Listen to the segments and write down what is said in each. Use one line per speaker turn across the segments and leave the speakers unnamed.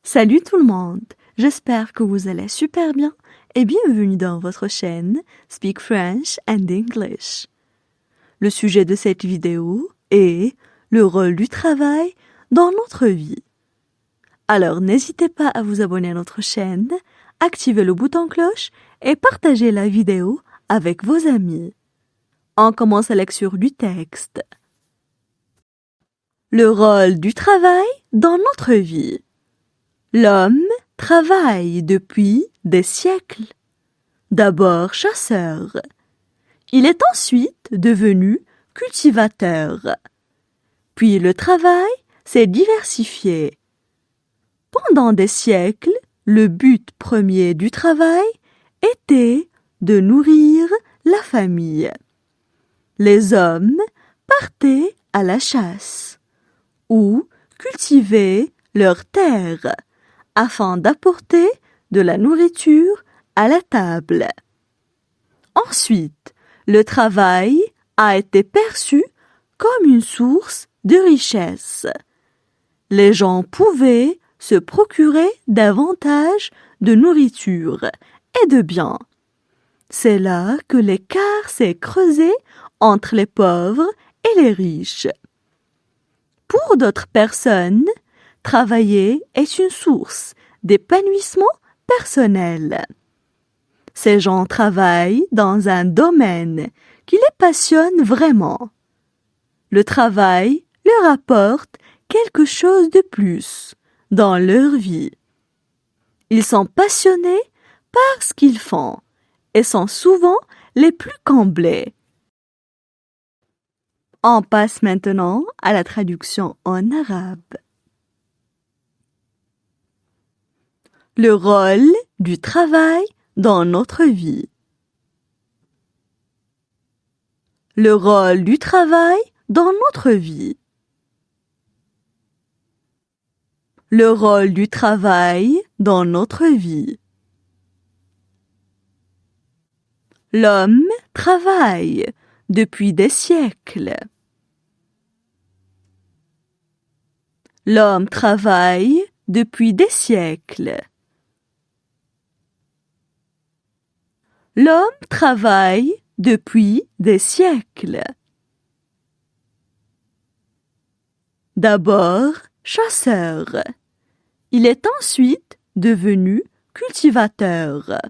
Salut tout le monde, j'espère que vous allez super bien et bienvenue dans votre chaîne Speak French and English. Le sujet de cette vidéo est le rôle du travail dans notre vie. Alors n'hésitez pas à vous abonner à notre chaîne, activer le bouton cloche et partager la vidéo avec vos amis. On commence la lecture du texte. Le rôle du travail dans notre vie. L'homme travaille depuis des siècles. D'abord chasseur. Il est ensuite devenu cultivateur. Puis le travail s'est diversifié. Pendant des siècles, le but premier du travail était de nourrir la famille. Les hommes partaient à la chasse ou cultivaient leurs terres afin d'apporter de la nourriture à la table. Ensuite, le travail a été perçu comme une source de richesse. Les gens pouvaient se procurer davantage de nourriture et de biens. C'est là que l'écart s'est creusé entre les pauvres et les riches. Pour d'autres personnes, travailler est une source d'épanouissement personnel. Ces gens travaillent dans un domaine qui les passionne vraiment. Le travail leur apporte quelque chose de plus dans leur vie. Ils sont passionnés par ce qu'ils font et sont souvent les plus comblés. On passe maintenant à la traduction en arabe. Le rôle du travail dans notre vie. Le rôle du travail dans notre vie. Le rôle du travail dans notre vie. L'homme travaille depuis des siècles. L'homme travaille depuis des siècles. L'homme travaille depuis des siècles. D'abord chasseur. Il est ensuite devenu cultivateur.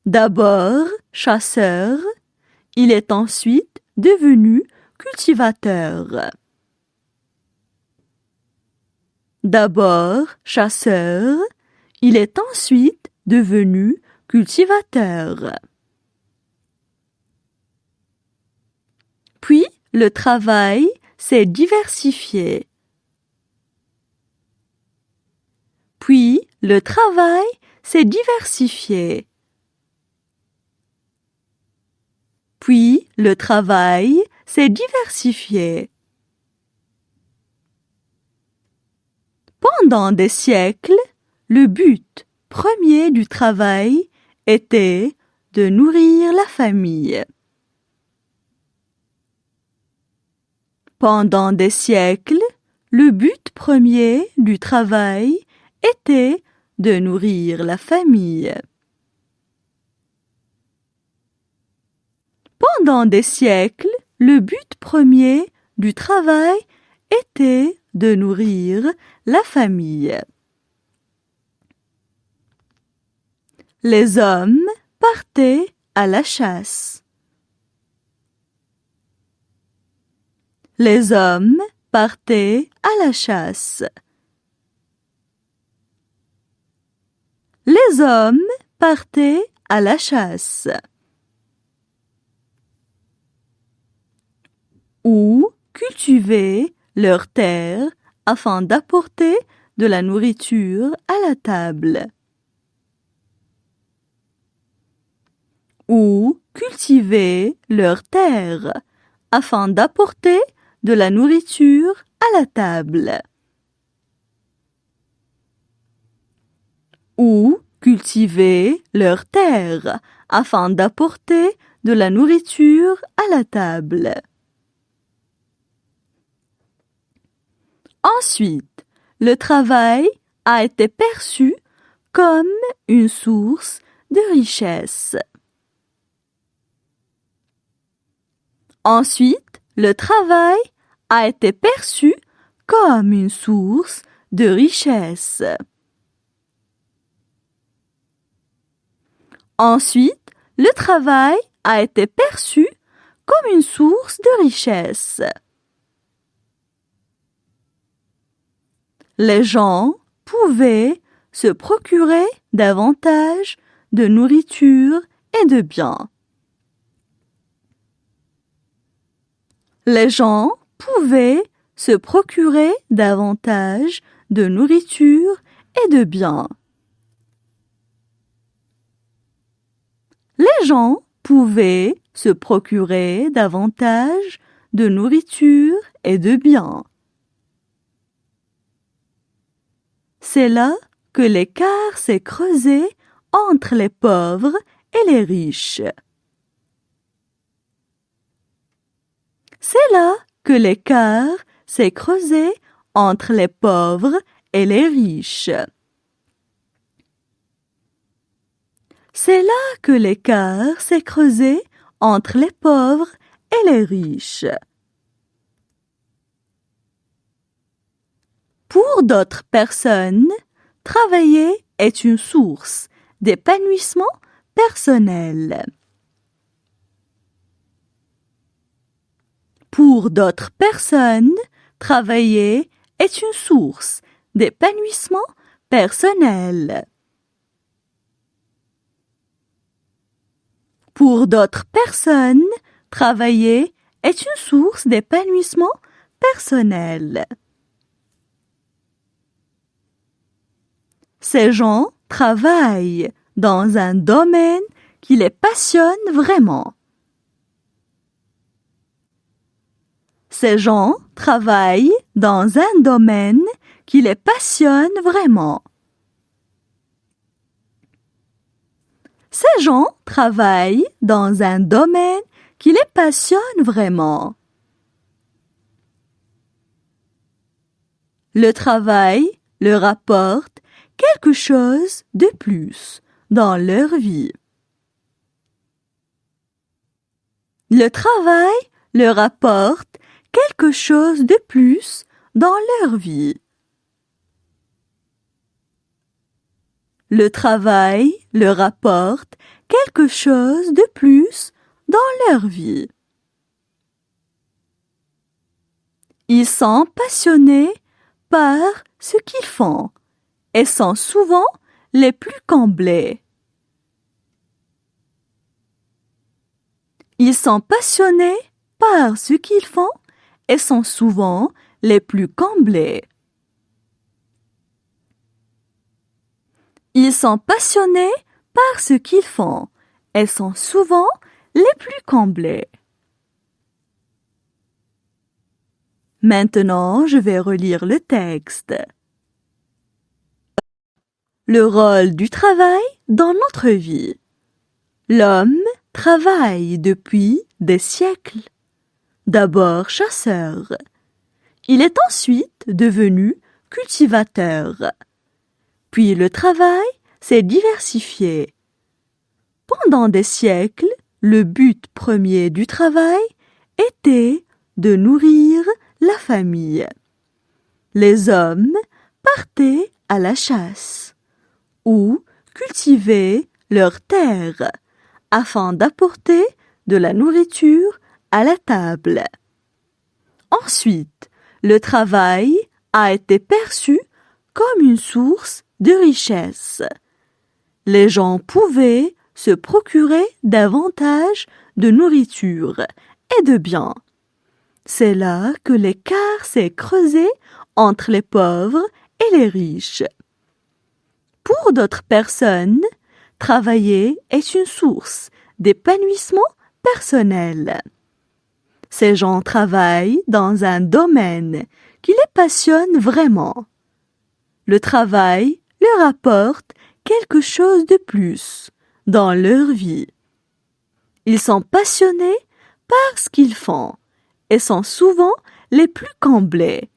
D'abord chasseur. Il est ensuite devenu cultivateur. D'abord chasseur. Il est ensuite devenu cultivateur. Puis le travail s'est diversifié. Puis le travail s'est diversifié. Puis le travail s'est diversifié. Pendant des siècles, le but premier du travail était de nourrir la famille. Pendant des siècles, le but premier du travail était de nourrir la famille. Pendant des siècles, le but premier du travail était de nourrir la famille. Les hommes partaient à la chasse. Les hommes partaient à la chasse. Les hommes partaient à la chasse. Ou cultivaient leurs terres afin d'apporter de la nourriture à la table. Ou cultivaient leurs terres afin d'apporter de la nourriture à la table. Ou cultivaient leurs terres afin d'apporter de la nourriture à la table. Ensuite, le travail a été perçu comme une source de richesse. Ensuite, le travail a été perçu comme une source de richesse. Ensuite, le travail a été perçu comme une source de richesse. Les gens pouvaient se procurer davantage de nourriture et de biens. Les gens pouvaient se procurer davantage de nourriture et de biens. Les gens pouvaient se procurer davantage de nourriture et de biens. C'est là que l'écart s'est creusé entre les pauvres et les riches. C'est là que l'écart s'est creusé entre les pauvres et les riches. C'est là que l'écart s'est creusé entre les pauvres et les riches. Pour d'autres personnes, travailler est une source d'épanouissement personnel. Pour d'autres personnes, travailler est une source d'épanouissement personnel. Pour d'autres personnes, travailler est une source d'épanouissement personnel. Ces gens travaillent dans un domaine qui les passionne vraiment. Ces gens travaillent dans un domaine qui les passionne vraiment. Ces gens travaillent dans un domaine qui les passionne vraiment. Le travail leur apporte quelque chose de plus dans leur vie. Le travail leur apporte quelque chose de plus dans leur vie. Le travail leur apporte quelque chose de plus dans leur vie. Ils sont passionnés par ce qu'ils font et sont souvent les plus comblés. Ils sont passionnés par ce qu'ils font et sont souvent les plus comblés. Ils sont passionnés par ce qu'ils font et sont souvent les plus comblés. Maintenant, je vais relire le texte. Le rôle du travail dans notre vie. L'homme travaille depuis des siècles. D'abord chasseur. Il est ensuite devenu cultivateur. Puis le travail s'est diversifié. Pendant des siècles, le but premier du travail était de nourrir la famille. Les hommes partaient à la chasse ou cultivaient leurs terres afin d'apporter de la nourriture à la table. Ensuite, le travail a été perçu comme une source de richesse. Les gens pouvaient se procurer davantage de nourriture et de biens. C'est là que l'écart s'est creusé entre les pauvres et les riches. Pour d'autres personnes, travailler est une source d'épanouissement personnel. Ces gens travaillent dans un domaine qui les passionne vraiment. Le travail leur apporte quelque chose de plus dans leur vie. Ils sont passionnés par ce qu'ils font et sont souvent les plus comblés.